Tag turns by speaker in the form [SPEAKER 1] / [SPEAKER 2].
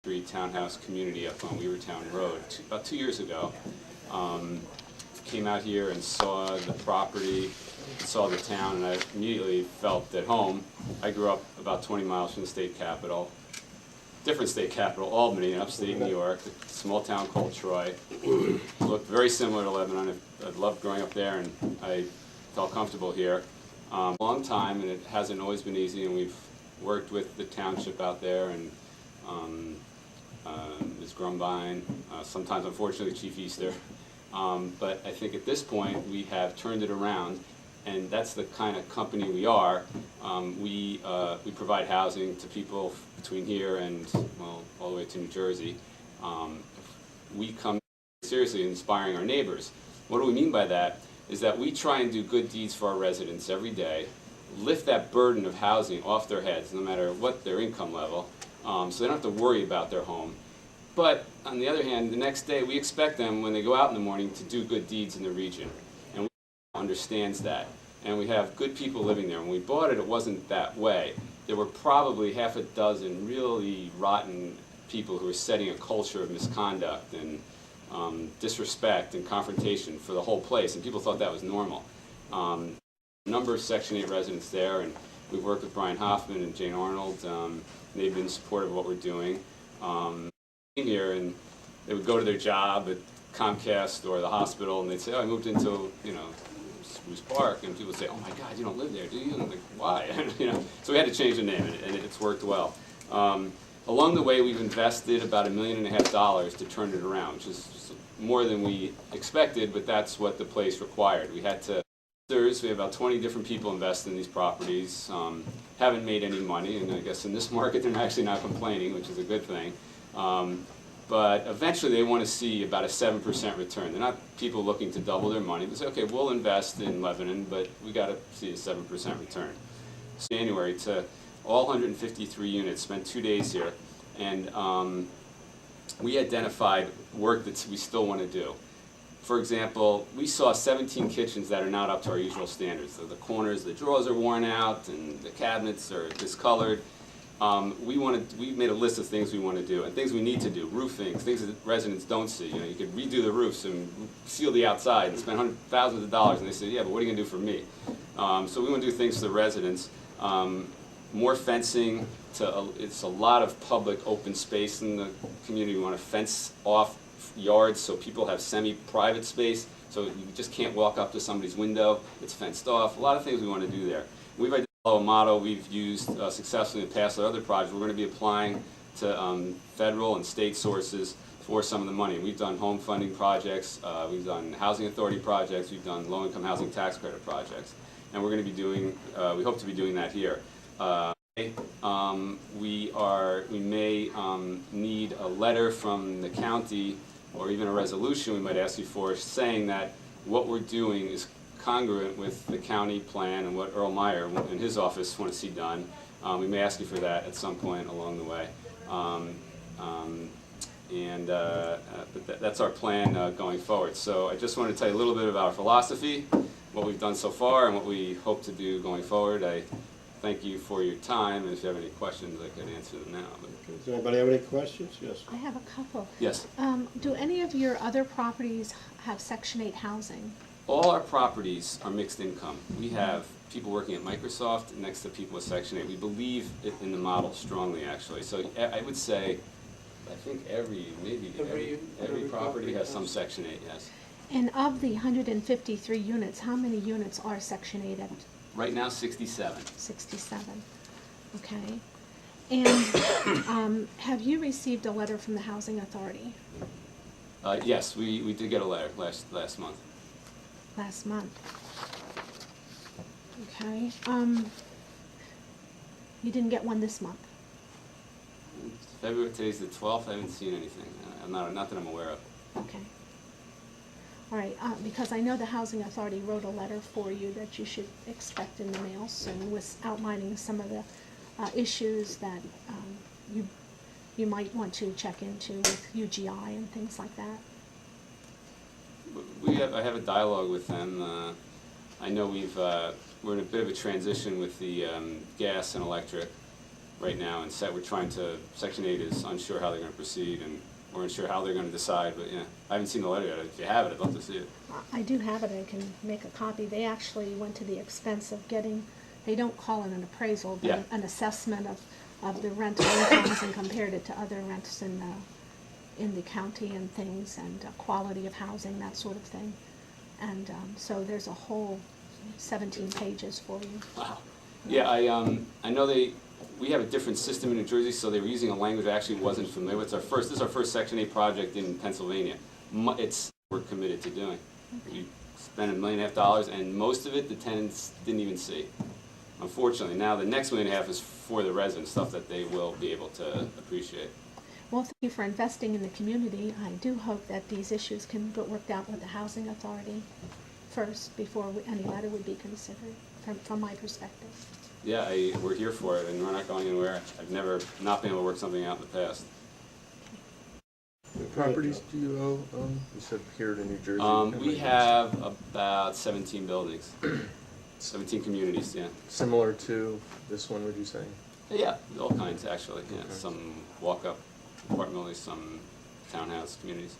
[SPEAKER 1] townhouse community up on Weavertown Road about 2 years ago. Came out here and saw the property, saw the town, and I immediately felt at home. I grew up about 20 miles from the state capital, different state capital, Albany, in upstate New York, a small town called Troy. Looked very similar to Lebanon. I loved growing up there, and I felt comfortable here. Long time, and it hasn't always been easy, and we've worked with the township out there, and Ms. Grumbine, sometimes unfortunately Chief Easter. But I think at this point we have turned it around, and that's the kind of company we are. We provide housing to people between here and, well, all the way to New Jersey. We come seriously inspiring our neighbors. What do we mean by that? Is that we try and do good deeds for our residents every day, lift that burden of housing off their heads, no matter what their income level, so they don't have to worry about their home. But on the other hand, the next day we expect them, when they go out in the morning, to do good deeds in the region. And we understands that. And we have good people living there. When we bought it, it wasn't that way. There were probably half a dozen really rotten people who were setting a culture of misconduct and disrespect and confrontation for the whole place, and people thought that was normal. A number of Section 8 residents there, and we've worked with Brian Hoffman and Jane Arnold. They've been supportive of what we're doing. Here, and they would go to their job at Comcast or the hospital, and they'd say, "Oh, I moved into, Spruce Park," and people would say, "Oh my God, you don't live there, do you?" And I'm like, "Why?" So we had to change the name, and it's worked well. Along the way, we've invested about $1.5 million to turn it around, which is more than we expected, but that's what the place required. We had to. We have about 20 different people invest in these properties. Haven't made any money, and I guess in this market they're actually not complaining, which is a good thing. But eventually they want to see about a 7% return. They're not people looking to double their money. They say, okay, we'll invest in Lebanon, but we got to see a 7% return. So January to all 153 units, spent 2 days here, and we identified work that we still want to do. For example, we saw 17 kitchens that are not up to our usual standards. So the corners, the drawers are worn out, and the cabinets are discolored. We made a list of things we want to do and things we need to do, roofing, things that residents don't see. You could redo the roofs and seal the outside and spend thousands of dollars, and they say, yeah, but what are you going to do for me? So we want to do things for the residents. More fencing. It's a lot of public open space in the community. We want to fence off yards so people have semi-private space, so you just can't walk up to somebody's window. It's fenced off. A lot of things we want to do there. We've identified a model we've used successfully in the past with other projects. We're going to be applying to federal and state sources for some of the money. We've done home funding projects, we've done housing authority projects, we've done low-income housing tax credit projects, and we're going to be doing. We hope to be doing that here. We may need a letter from the county, or even a resolution we might ask you for, saying that what we're doing is congruent with the county plan and what Earl Meyer and his office want to see done. We may ask you for that at some point along the way. But that's our plan going forward. So I just want to tell you a little bit about our philosophy, what we've done so far, and what we hope to do going forward. I thank you for your time, and if you have any questions, I can answer them now.
[SPEAKER 2] Okay. Does anybody have any questions? Yes.
[SPEAKER 3] I have a couple.
[SPEAKER 1] Yes.
[SPEAKER 3] Do any of your other properties have Section 8 housing?
[SPEAKER 1] All our properties are mixed income. We have people working at Microsoft next to people with Section 8. We believe in the model strongly, actually. So I would say, I think every property has some Section 8, yes.
[SPEAKER 3] And of the 153 units, how many units are Section 8 at?
[SPEAKER 1] Right now, 67.
[SPEAKER 3] 67. Okay. And have you received a letter from the Housing Authority?
[SPEAKER 1] Yes, we did get a letter last month.
[SPEAKER 3] Last month. Okay. You didn't get one this month?
[SPEAKER 1] February, today's the 12th. I haven't seen anything. Not that I'm aware of.
[SPEAKER 3] Okay. All right, because I know the Housing Authority wrote a letter for you that you should expect in the mail soon, with outlining some of the issues that you might want to check into with UGI and things like that.
[SPEAKER 1] I have a dialogue with them. I know we're in a bit of a transition with the gas and electric. right now, and we're trying to, Section 8 is unsure how they're gonna proceed, and we're unsure how they're gonna decide, but, yeah, I haven't seen the letter yet. If you have it, I'd love to see it.
[SPEAKER 3] I do have it, I can make a copy. They actually went to the expense of getting, they don't call it an appraisal, but
[SPEAKER 1] Yeah.
[SPEAKER 3] an assessment of the rental incomes and compared it to other rents in the county and things, and quality of housing, that sort of thing. And so there's a whole 17 pages for you.
[SPEAKER 1] Wow. Yeah, I know we have a different system in New Jersey, so they were using a language I actually wasn't familiar with. This is our first Section 8 project in Pennsylvania. We're committed to doing. We spent $1.5 million, and most of it the tenants didn't even see. Unfortunately, now the next $1.5 million is for the residents, stuff that they will be able to appreciate.
[SPEAKER 3] Well, thank you for investing in the community. I do hope that these issues can get worked out with the housing authority first before any letter would be considered, from my perspective.
[SPEAKER 1] Yeah, we're here for it, and we're not going anywhere. I've never not been able to work something out in the past.
[SPEAKER 4] What properties do you own? You said here in New Jersey.
[SPEAKER 1] We have about 17 buildings, 17 communities, yeah.
[SPEAKER 4] Similar to this one, would you say?
[SPEAKER 1] Yeah, all kinds, actually, yeah.
[SPEAKER 4] Okay.
[SPEAKER 1] Some walk-up apartment buildings, some townhouse communities.